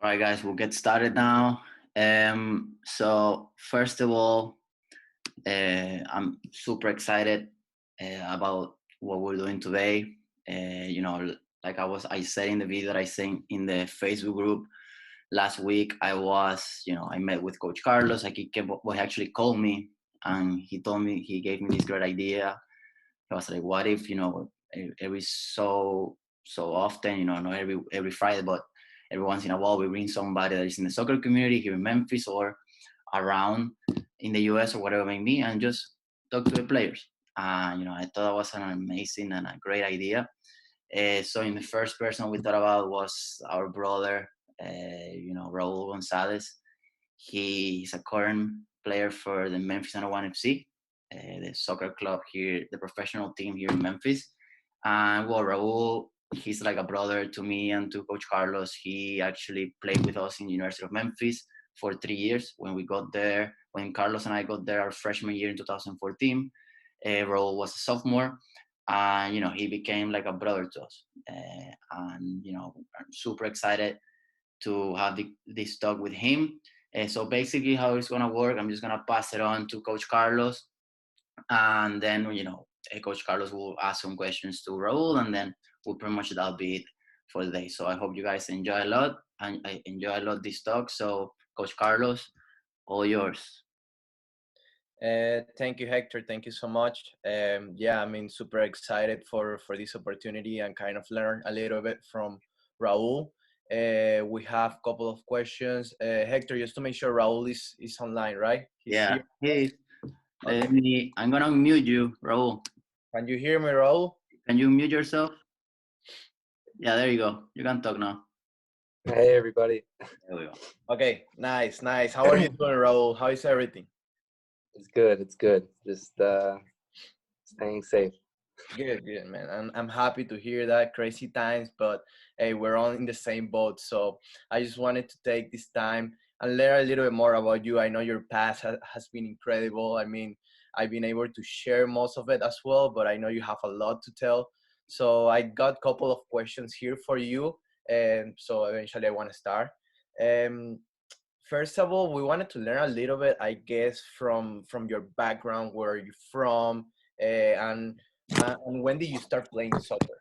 All right, guys, we'll get started now. So first of all, I'm super excited about what we're doing today. Like I said in the video that I sent in the Facebook group last week, I met with Coach Carlos. Like he actually called me and he gave me this great idea. I was like, what if, every so often, not every Friday, but every once in a while we bring somebody that is in the soccer community here in Memphis or around in the US or whatever it may be, and just talk to the players. I thought that was an amazing and a great idea. So in the first person we thought about was our brother, Raul Gonzalez. He's a current player for the Memphis '1 FC, the soccer club here, the professional team here in Memphis. And well, Raul, he's like a brother to me and to Coach Carlos. He actually played with us in the University of Memphis for 3 years. When Carlos and I got there our freshman year in 2014, Raul was a sophomore. And he became like a brother to us. I'm super excited to have this talk with him. So basically how it's going to work, I'm just going to pass it on to Coach Carlos. And then, Coach Carlos will ask some questions to Raul, and then that'll be it for the day. So I hope you guys enjoy a lot, and I enjoy a lot this talk. So Coach Carlos, all yours. Thank you, Hector. Thank you so much. Super excited for this opportunity and kind of learn a little bit from Raul. We have a couple of questions. Hector, just to make sure Raul is online, right? He's here. Hey, I'm going to mute you, Raul. Can you hear me, Raul? Can you mute yourself? Yeah, there you go. You can talk now. Hey, everybody. There we go. Okay, nice. How are you doing, Raul? How is everything? It's good. Just staying safe. Good, man. I'm happy to hear that. Crazy times, but hey, we're all in the same boat. So I just wanted to take this time and learn a little bit more about you. I know your past has been incredible. I mean, I've been able to share most of it as well, but I know you have a lot to tell. So I got a couple of questions here for you. And so eventually I want to start. First of all, we wanted to learn a little bit, I guess, from your background, where you're from, and when did you start playing soccer?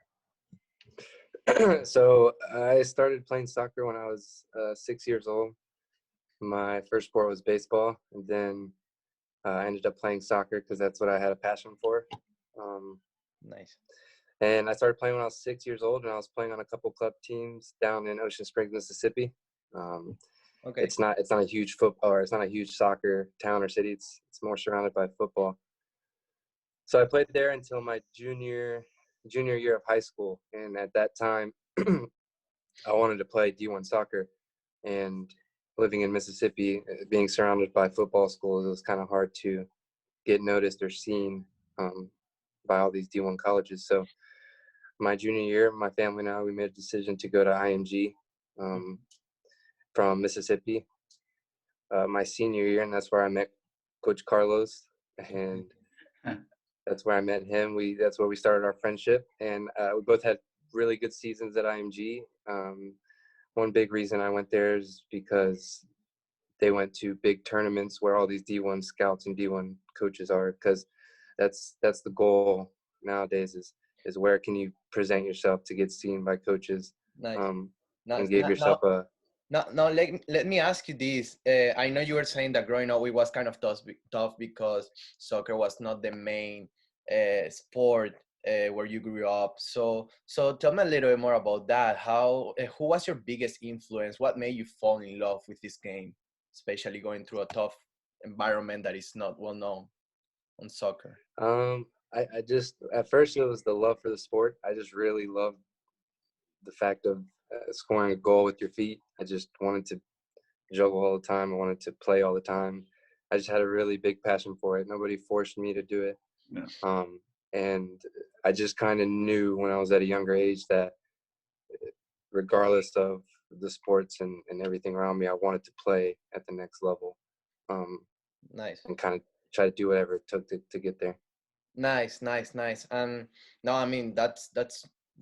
So I started playing soccer when I was 6 years old. My first sport was baseball, and then I ended up playing soccer because that's what I had a passion for. Nice. And I started playing when I was 6 years old, and I was playing on a couple club teams down in Ocean Springs, Mississippi. Okay. It's not a huge football, or it's not a huge soccer town or city. It's more surrounded by football. So I played there until my junior year of high school, and at that time, I wanted to play D1 soccer. And living in Mississippi, being surrounded by football schools, it was kind of hard to get noticed or seen by all these D1 colleges. So my junior year, my family and I, we made a decision to go to IMG from Mississippi. My senior year, and that's where I met Coach Carlos, and that's where I met him. That's where we started our friendship, and we both had really good seasons at IMG. One big reason I went there is because they went to big tournaments where all these D1 scouts and D1 coaches are, because that's the goal nowadays is where can you present yourself to get seen by coaches. Nice. And give yourself a... Now let me ask you this. I know you were saying that growing up it was kind of tough because soccer was not the main sport where you grew up. So tell me a little bit more about that. Who was your biggest influence? What made you fall in love with this game, especially going through a tough environment that is not well known on soccer? I just, at first it was the love for the sport. I just really loved the fact of scoring a goal with your feet. I just wanted to juggle all the time. I wanted to play all the time. I just had a really big passion for it. Nobody forced me to do it. Yeah. And I just kind of knew when I was at a younger age that regardless of the sports and everything around me, I wanted to play at the next level. Nice. And kind of try to do whatever it took to get there. Nice. No, I mean that's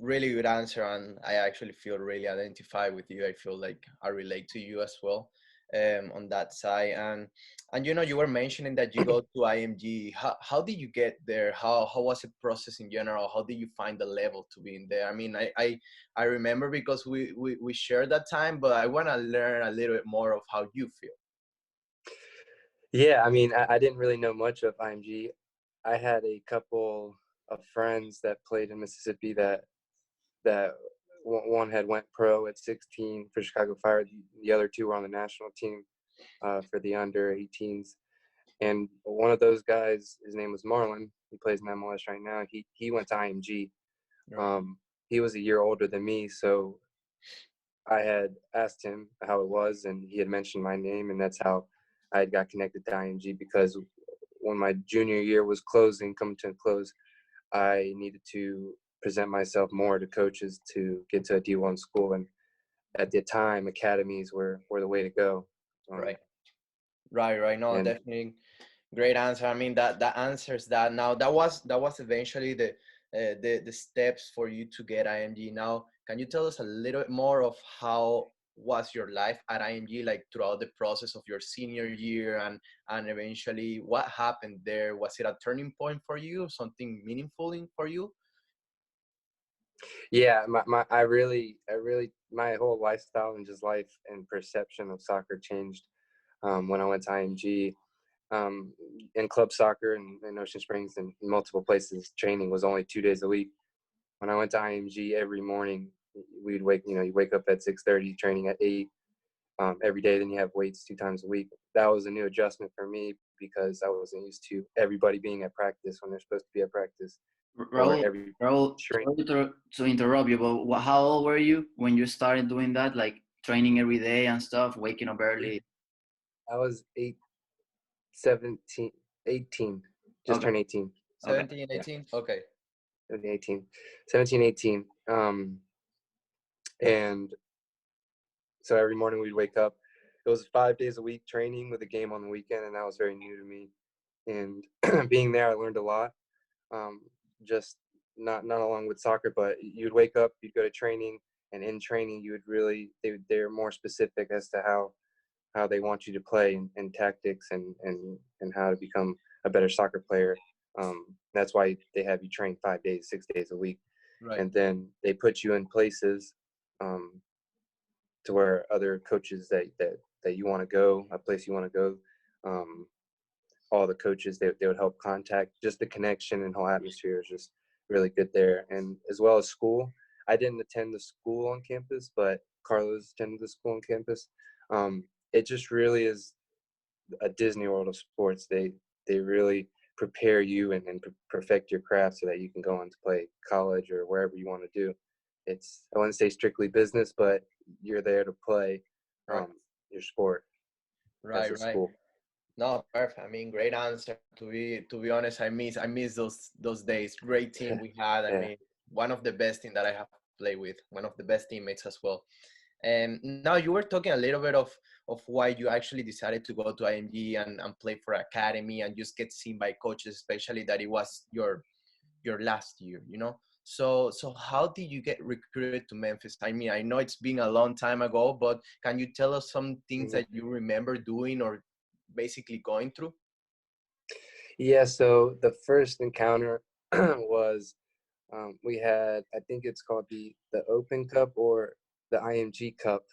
really good answer, and I actually feel really identified with you. I feel like I relate to you as well, on that side. And you were mentioning that you go to IMG. How did you get there? How was the process in general? How did you find the level to be in there? I mean, I remember because we shared that time, but I want to learn a little bit more of how you feel. Yeah, I mean, I didn't really know much of IMG. I had a couple of friends that played in Mississippi that one had went pro at 16 for Chicago Fire. The other two were on the national team for the under 18s. And one of those guys, his name was Marlon. He plays in MLS right now. He went to IMG. Right. Um, he was a year older than me, so I had asked him how it was, and he had mentioned my name, and that's how I had got connected to IMG. Because when my junior year was coming to a close, I needed to present myself more to coaches to get to a D1 school, and at the time, academies were the way to go. Right. Right. No, And definitely great answer. I mean, that answers that. Now that was eventually the steps for you to get IMG. Now, can you tell us a little bit more of how was your life at IMG, like throughout the process of your senior year, and eventually what happened there? Was it a turning point for you, something meaningful for you? yeah, I really, my whole lifestyle and just life and perception of soccer changed when I went to IMG. Um, in club soccer in Ocean Springs and multiple places, training was only 2 days a week. When I went to IMG, every morning you wake up at 6:30, training at 8 every day. Then you have weights 2 times a week. That was a new adjustment for me because I wasn't used to everybody being at practice when they're supposed to be at practice, or Raul, every Raul, train. sorry to interrupt you, but how old were you when you started doing that, like training every day and stuff, waking up early? I was 17, 18, just Okay, turned 18. 17, Yeah, 18. Okay. 17, 18, 17, 18. And so every morning we'd wake up. It was 5 days a week training with a game on the weekend, and that was very new to me. And being there, I learned a lot. Um, just not along with soccer, but you'd wake up, you'd go to training, and in training, you would really they're more specific as to how they want you to play and tactics and how to become a better soccer player. That's why they have you train 5 days, 6 days a week, Right. and then they put you in places um, to where other coaches that you want to go, a place you want to go. Um, all the coaches they would help contact. Just the connection and whole atmosphere is just really good there. And as well as school, I didn't attend the school on campus, but Carlos attended the school on campus. It just really is a Disney World of sports. They really prepare you and perfect your craft so that you can go on to play college or wherever you want to do. It's, I wouldn't say strictly business, but you're there to play Right. your sport as Right. a Right. school. No, perfect. I mean, great answer. To be honest, I miss those days. Great team we had. I Yeah. mean, one of the best team that I have played with. One of the best teammates as well. And now you were talking a little bit of why you actually decided to go to IMG and play for academy and just get seen by coaches, especially that it was your last year. So how did you get recruited to Memphis? I mean, I know it's been a long time ago, but can you tell us some things Mhm. that you remember doing or basically going through? Yeah, so the first encounter was we had, I think it's called the Open Cup or the IMG Cup,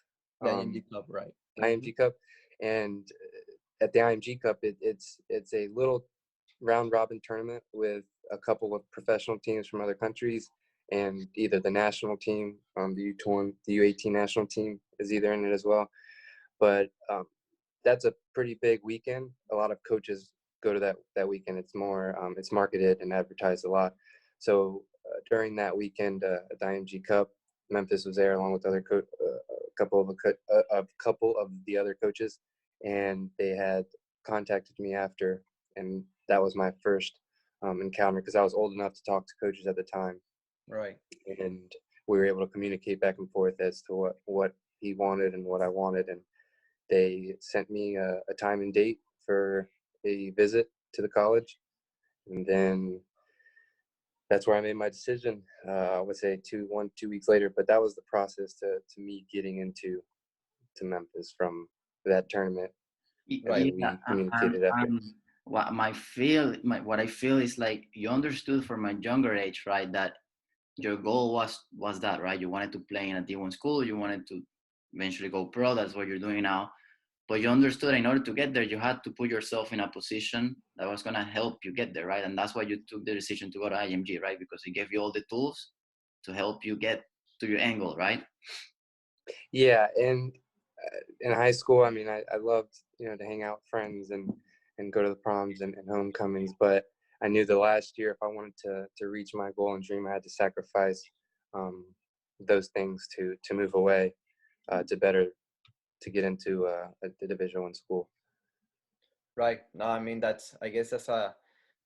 The IMG club, right? IMG Cup, and at the IMG Cup, it's a little round robin tournament with a couple of professional teams from other countries, and either the national team, the U20, the U18 national team is either in it as well. But that's a pretty big weekend. A lot of coaches go to that weekend. It's more it's marketed and advertised a lot. So during that weekend at the IMG Cup, Memphis was there along with a couple of the other coaches, and they had contacted me after, and that was my first encounter because I was old enough to talk to coaches at the time, Right. and we were able to communicate back and forth as to what he wanted and what I wanted, and they sent me a time and date for a visit to the college, and then that's where I made my decision. I would say 2 weeks later, but that was the process to me getting into Memphis from that tournament, and Right. then Yeah, we communicated after. what I feel is like you understood from a younger age, right? That your goal was that, right? You wanted to play in a D1 school. You wanted to eventually go pro. That's what you're doing now. But you understood in order to get there, you had to put yourself in a position that was gonna help you get there, right? And that's why you took the decision to go to IMG, right? Because it gave you all the tools to help you get to your end goal, right? Yeah, and in high school, I mean, I loved, to hang out with friends and go to the proms and homecomings. But I knew the last year, if I wanted to reach my goal and dream, I had to sacrifice um, those things to move away to get into the Division I school. Right. No, I mean I guess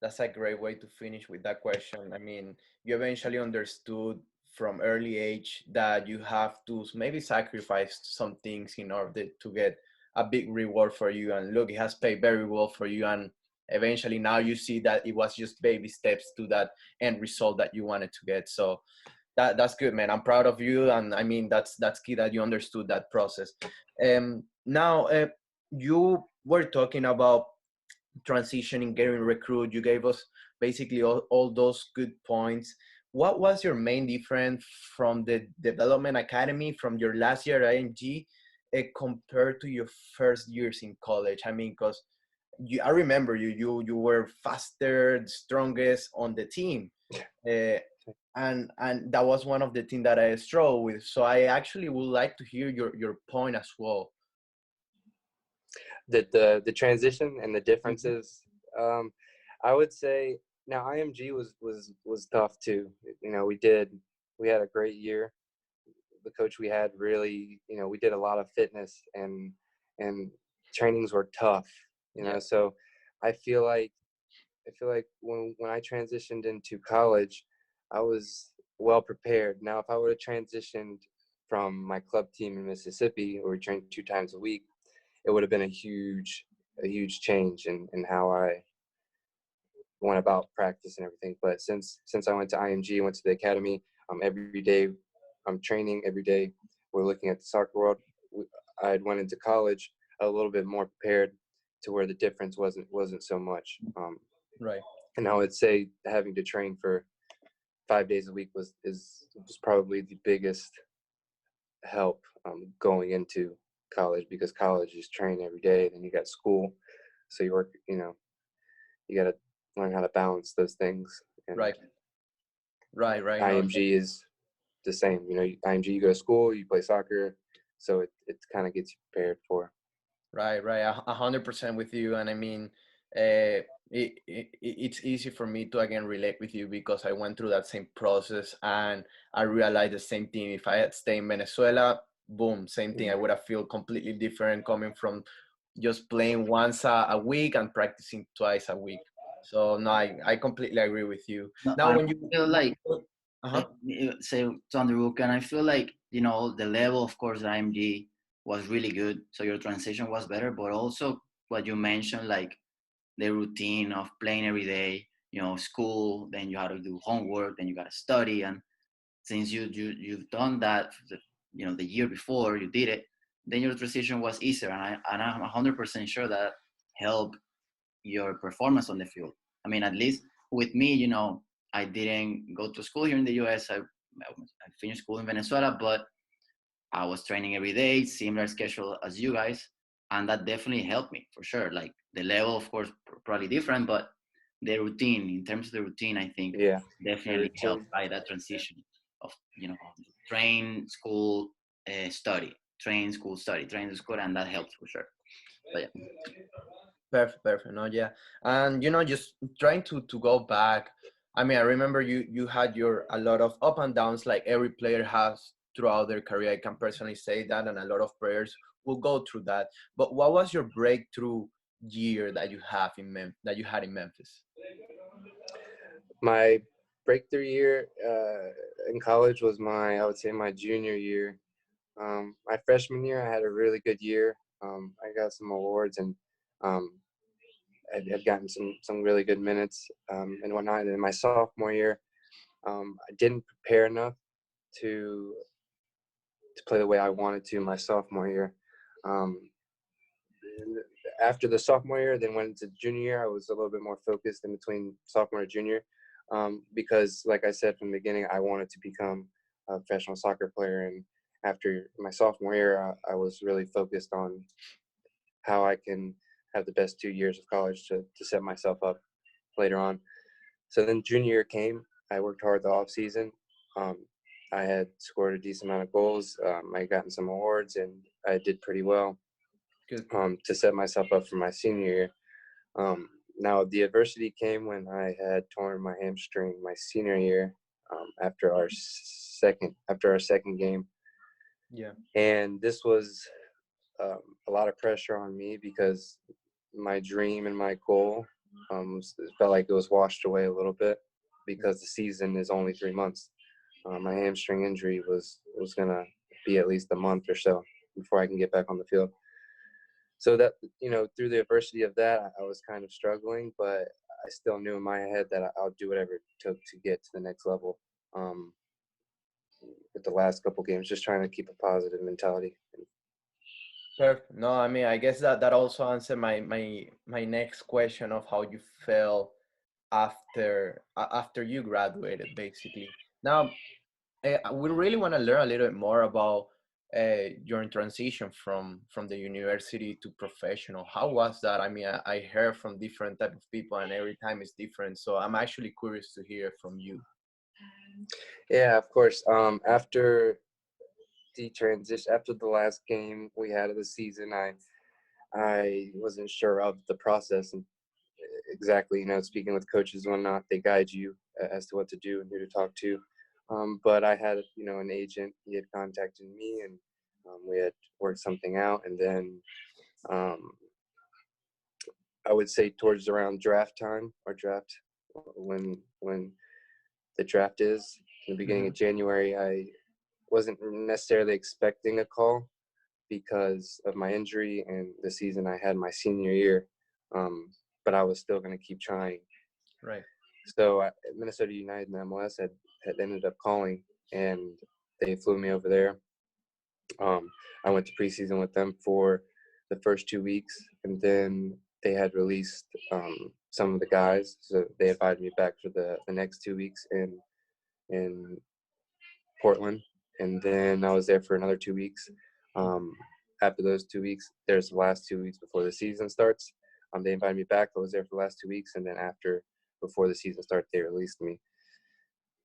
that's a great way to finish with that question. I mean, you eventually understood from early age that you have to maybe sacrifice some things in order to get a big reward for you. And look, it has paid very well for you. And eventually now you see that it was just baby steps to that end result that you wanted to get. So that's good, man. I'm proud of you. And I mean, that's key that you understood that process. Now, you were talking about transitioning, getting recruit. You gave us basically all those good points. What was your main difference from the development academy from your last year at IMG compared to your first years in college? I mean, because I remember you were faster, strongest on the team. Uh, and that was one of the things that I struggled with. So I actually would like to hear your point as well. The transition and the differences, I would say now IMG was tough too. We had a great year. The coach we had really, we did a lot of fitness and trainings were tough, Yeah. so I feel like when I transitioned into college, I was well prepared. Now, if I would have transitioned from my club team in Mississippi, where we trained 2 times a week, it would have been a huge change in how I went about practice and everything. But since I went to IMG, went to the academy, every day I'm training. Every day we're looking at the soccer world. I went into college a little bit more prepared to where the difference wasn't so much. Right. And I would say having to train for 5 days a week was probably the biggest help going into college, because college is train every day, then you got school, so you work. You got to learn how to balance those things. And Right. Right. No. IMG is the same. IMG, you go to school, you play soccer, so it kind of gets you prepared for. Right. 100% with you. And I mean, it's easy for me to again relate with you because I went through that same process and I realized the same thing. If I had stayed in Venezuela, boom, same thing. I would have feel completely different coming from just playing once a week and practicing twice a week. So no, I completely agree with you. No, Now, I when you, feel like uh-huh. say Thunderbook, and I feel like the level, of course, at IMG was really good, so your transition was better. But also what you mentioned, like the routine of playing every day, school, then you had to do homework, then you got to study, and since you've done that, the year before you did it, then your transition was easier, and I'm 100% sure that helped your performance on the field. I mean, at least with me, I didn't go to school here in the US. I finished school in Venezuela, but I was training every day, similar schedule as you guys, and that definitely helped me for sure. Like the level, of course, probably different, but the routine, in terms of the routine, I think Yeah, definitely helped by that transition of train, school, study, train, school, study, train, school, and that helps for sure. But yeah. Perfect. No, yeah, and just trying to go back. I mean, I remember you had a lot of up and downs, like every player has throughout their career. I can personally say that, and a lot of players will go through that. But what was your breakthrough year that that you had in Memphis? my breakthrough year in college was I would say my junior year. My freshman year, I had a really good year. I got some awards and um, I'd gotten some really good minutes and whatnot. And in my sophomore year, I didn't prepare enough to play the way I wanted to my sophomore year. Um, After the sophomore year, then went into junior year, I was a little bit more focused in between sophomore and junior, because, like I said from the beginning, I wanted to become a professional soccer player. And after my sophomore year, I was really focused on how I can have the best 2 years of college to set myself up later on. So then junior year came. I worked hard the off season. Um, I had scored a decent amount of goals. I gotten some awards, and I did pretty well Good. to set myself up for my senior year. Now the adversity came when I had torn my hamstring my senior year, after our second game, Yeah. and this was a lot of pressure on me because my dream and my goal felt like it was washed away a little bit because the season is only 3 months. My hamstring injury was gonna be at least a month or so before I can get back on the field. So that, through the adversity of that, I was kind of struggling, but I still knew in my head that I'll do whatever it took to get to the next level. Um, with the last couple games, just trying to keep a positive mentality. Perfect. No, I mean, I guess that also answered my next question of how you felt after you graduated, basically. Now, we really want to learn a little bit more about your transition from the university to professional. How was that? I mean, I heard from different type of people, and every time it's different. So I'm actually curious to hear from you. Yeah, of course. After the last game we had of the season, I wasn't sure of the process and exactly, speaking with coaches and whatnot, they guide you as to what to do and who to talk to. But I had, an agent. He had contacted me, and we had worked something out. And then I would say towards around draft time or draft when the draft is in the beginning of January, I wasn't necessarily expecting a call because of my injury and the season I had my senior year. But I was still going to keep trying. Right. So Minnesota United and MLS had ended up calling, and they flew me over there. I went to preseason with them for the first 2 weeks, and then they had released some of the guys, so they invited me back for the next 2 weeks in Portland, and then I was there for another 2 weeks. After those 2 weeks, there's the last 2 weeks before the season starts. They invited me back. I was there for the last 2 weeks, and then before the season started, they released me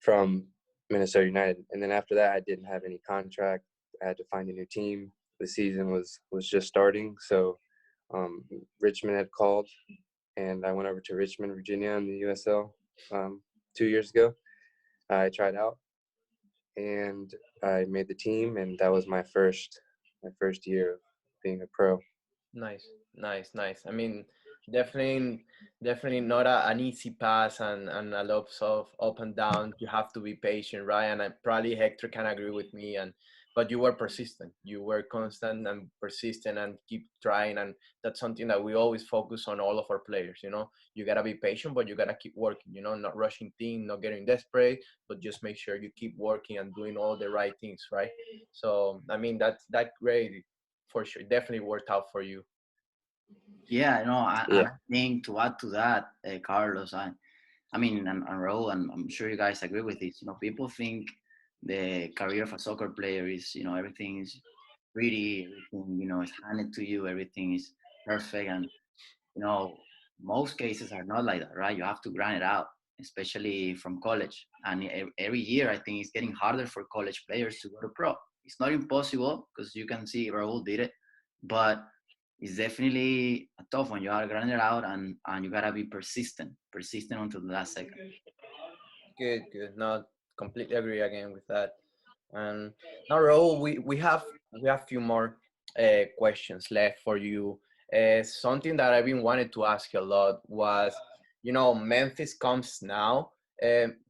from Minnesota United. And then after that, I didn't have any contract. I had to find a new team. The season was just starting, so Richmond had called, and I went over to Richmond, Virginia, in the USL 2 years ago. I tried out, and I made the team, and that was my first year of being a pro. Nice, nice, nice. I mean, definitely, definitely not an easy pass and a lot of up and down. You have to be patient, right? And probably Hector can agree with me. But you were persistent. You were constant and persistent and keep trying. And that's something that we always focus on all of our players. You gotta be patient, but you gotta keep working. Not rushing things, not getting desperate, but just make sure you keep working and doing all the right things, right? So I mean, that great for sure. Definitely worked out for you. Yeah, no, Yeah. I think to add to that, Carlos, I mean, and Raul, and I'm sure you guys agree with this. People think the career of a soccer player is, everything is pretty, everything, is handed to you, everything is perfect, and most cases are not like that, right? You have to grind it out, especially from college. And every year, I think it's getting harder for college players to go to pro. It's not impossible because you can see Raul did it, but it's definitely a tough one. You gotta grind it out, and you gotta be persistent until the last second. Good, good. No, completely agree again with that. And now, Raul, we have a few more questions left for you. Something that I've been wanted to ask you a lot was, Memphis comes now.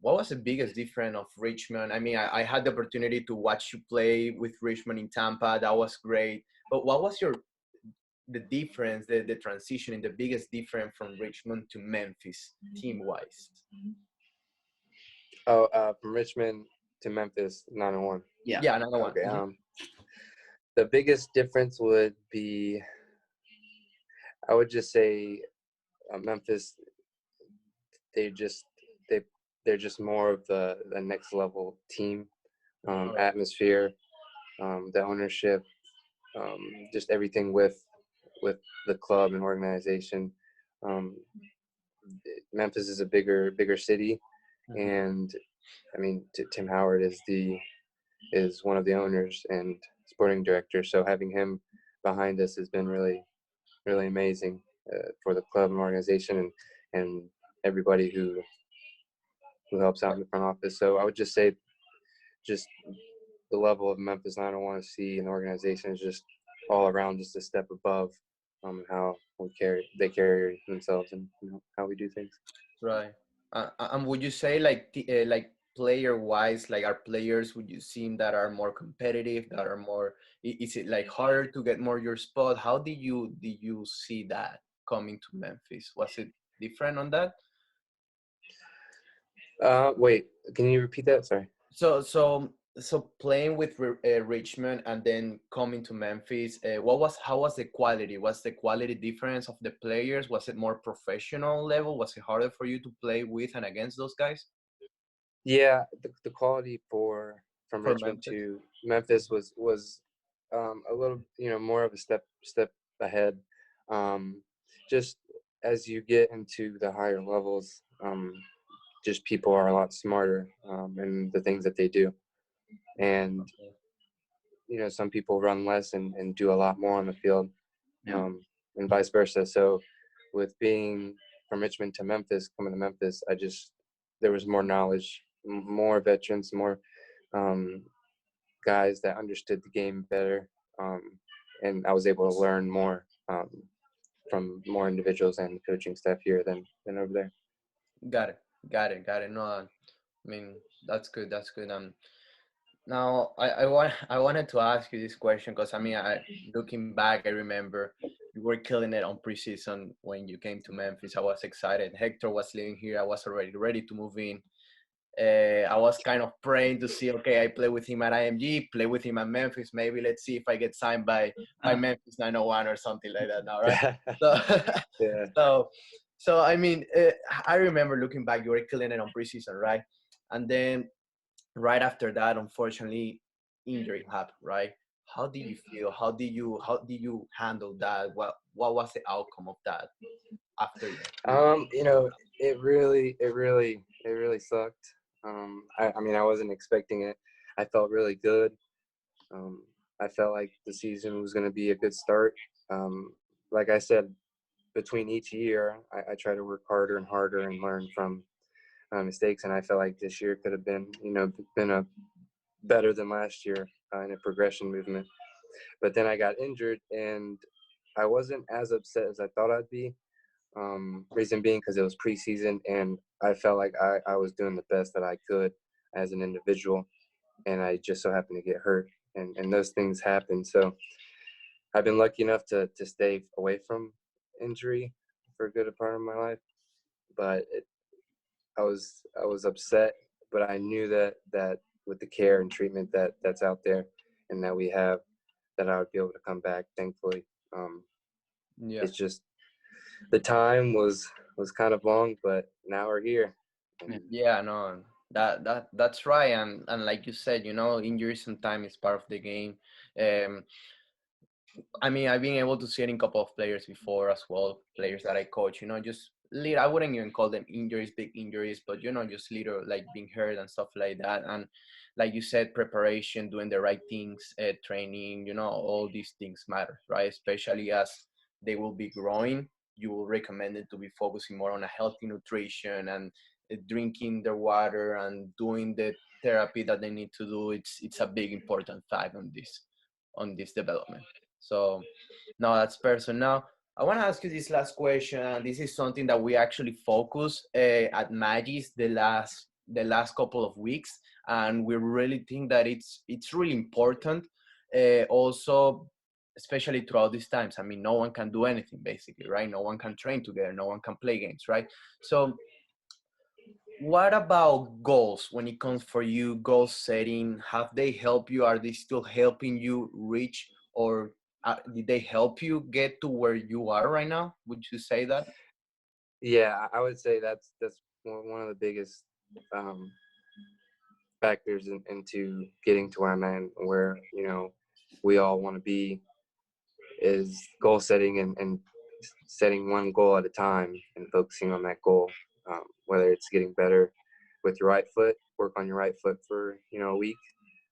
What was the biggest difference of Richmond? I mean, I had the opportunity to watch you play with Richmond in Tampa. That was great. But what was the difference, the transition, and the biggest difference from Richmond to Memphis team wise? Oh, from Richmond to Memphis, 901. Yeah. Yeah, another one. Okay. Mhm. The biggest difference would be, I would just say, Memphis. They just they they're just more of the next level team, All right. atmosphere, the ownership, just everything with the club and organization. Um, Memphis is a bigger city, Mhm. and I mean Tim Howard is one of the owners and sporting director. So having him behind us has been really amazing for the club and organization and everybody who helps out in the front office. So I would just say just the level of Memphis 901 and the organization is just all around just a step above how they carry themselves and how we do things. Right. And would you say like player wise, like our players, would you seem that are more competitive, that are more? Is it like harder to get more your spot? How did you see that coming to Memphis? Was it different on that? Wait, can you repeat that? Sorry. So playing with Richmond and then coming to Memphis, how was the quality? Was the quality difference of the players? Was it more professional level? Was it harder for you to play with and against those guys Yeah, the quality from for Richmond Memphis? to Memphis was a little more of a step ahead. Um, just as you get into the higher levels, just people are a lot smarter in the things that they do, and Okay. some people run less and do a lot more on the field, Yeah. and vice versa. So with being from Richmond to Memphis, coming to Memphis, there was more knowledge, more veterans, more um, guys that understood the game better, um, and I was able to learn more from more individuals and coaching staff here than over there. Got it. Got it. No, I mean that's good. That's good. Now I wanted to ask you this question because I mean, looking back, I remember you were killing it on preseason when you came to Memphis. I was excited. Hector was living here. I was already ready to move in. I was kind of praying to see, okay, I play with him at IMG, play with him at Memphis. Maybe let's see if I get signed by Ah, Memphis 901 or something like that. Now, right? So, Yeah. so, so I mean, I remember looking back, you were killing it on preseason, right? And then right after that, unfortunately, injury happened, right? How did you feel? How did you handle that? What was the outcome of that after you? Um, you know, it really sucked. I mean, I wasn't expecting it. I felt really good. Um, I felt like the season was going to be a good start. Like I said, between each year, I try to work harder and harder and learn from mistakes. And I felt like this year could have been a better than last year in a progression movement. But then I got injured, and I wasn't as upset as I thought I'd be. Reason being because it was preseason, and I felt like I was doing the best that I could as an individual, and I just so happened to get hurt, and those things happen. So I've been lucky enough to stay away from injury for a good part of my life, but I was upset, but I knew that with the care and treatment that's out there and that we have, that I would be able to come back. Thankfully, Yeah. it's just the time was kind of long, but now we're here. yeah. And Yeah, no, that's right, and like you said, injury sometimes is part of the game. Um, I mean, I've been able to see it in a couple of players before as well, players that I coach. Just little. I wouldn't even call them injuries, big injuries, but just little like being hurt and stuff like that. And like you said, preparation, doing the right things, training. All these things matter, right? Especially as they will be growing. You will recommend it to be focusing more on a healthy nutrition and drinking their water and doing the therapy that they need to do. It's a big important fact on this development. So no, that's personal. Now, I want to ask you this last question. And this is something that we actually focus at Magis the last couple of weeks, and we really think that it's really important. Also, especially throughout these times. I mean, no one can do anything basically, right? No one can train together. No one can play games, right? So What about goals when it comes for you, goal setting? Have they helped you? Are they still helping you reach, or did they help you get to where you are right now? Would you say that? Yeah, I would say that's one of the biggest um, factors into getting to where I'm at, and where we all want to be, is goal setting and setting one goal at a time and focusing on that goal. Whether it's getting better with your right foot, work on your right foot for a week,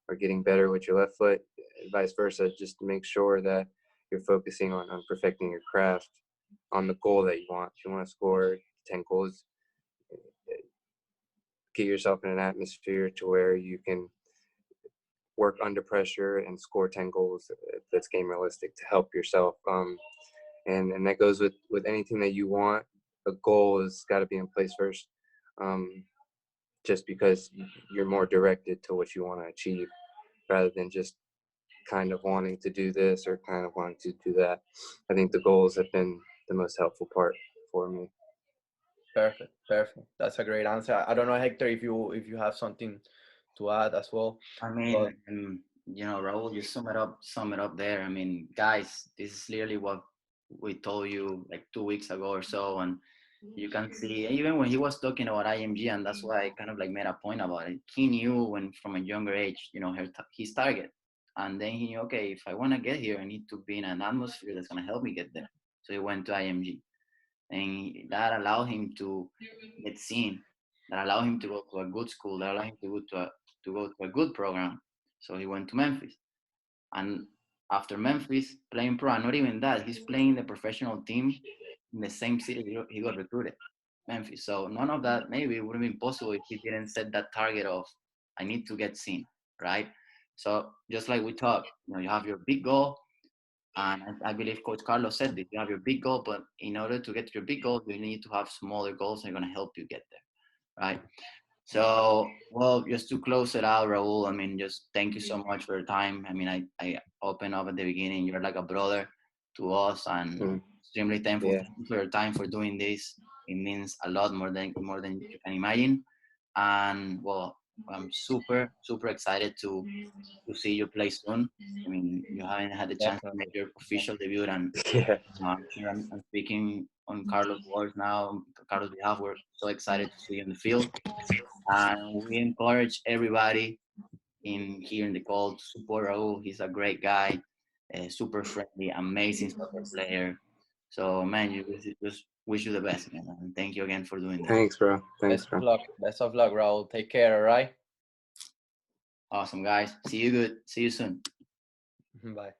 or getting better with your left foot, and vice versa. Just to make sure that you're focusing on perfecting your craft on the goal that you want. If you want to score 10 goals, get yourself in an atmosphere to where you can work under pressure and score 10 goals. That's game realistic to help yourself. And that goes with anything that you want. A goal has got to be in place first, just because you're more directed to what you want to achieve, rather than just kind of wanting to do this or kind of wanting to do that. I think the goals have been the most helpful part for me. Perfect, perfect. That's a great answer. I don't know, Hector, if you have something to add as well. I But mean, Raul, you sum it up there. I mean, guys, this is literally what we told you like 2 weeks ago or so, and you can see even when he was talking about IMG, and that's why I kind of like made a point about it. He knew when from a younger age, his target, and then he knew, okay, if I want to get here, I need to be in an atmosphere that's gonna help me get there. So he went to IMG, and that allowed him to get seen. That allowed him to go to a good school. That allowed him to go to a good program. So he went to Memphis, and after Memphis playing pro, and not even that, he's playing the professional team in the same city he got recruited, Memphis. So none of that maybe would have been possible if he didn't set that target of I need to get seen, right? So just like we talked, you have your big goal, and I believe Coach Carlos said this: you have your big goal, but in order to get to your big goal, you need to have smaller goals that are going to help you get there, right? So, well, just to close it out, Raul, I mean, just thank you so much for your time. I mean, I opened up at the beginning. You're like a brother to us, and extremely thankful Yeah. for your time for doing this. It means a lot more than you can imagine. And well, I'm super super excited to see you play soon. I mean, you haven't had the chance to definitely, make your official debut, and Yeah. I'm sure I'm speaking on Carlos' words now. Carlos' behalf, we're so excited to see you in the field, and we encourage everybody in here in the call to support Raul. He's a great guy, super friendly, amazing soccer player. So man, you just wish you the best, man. And thank you again for doing this. Thanks, bro. Thanks, best of bro. luck. Best of luck, Raul. Take care. All right. Awesome, guys. See you soon. Bye.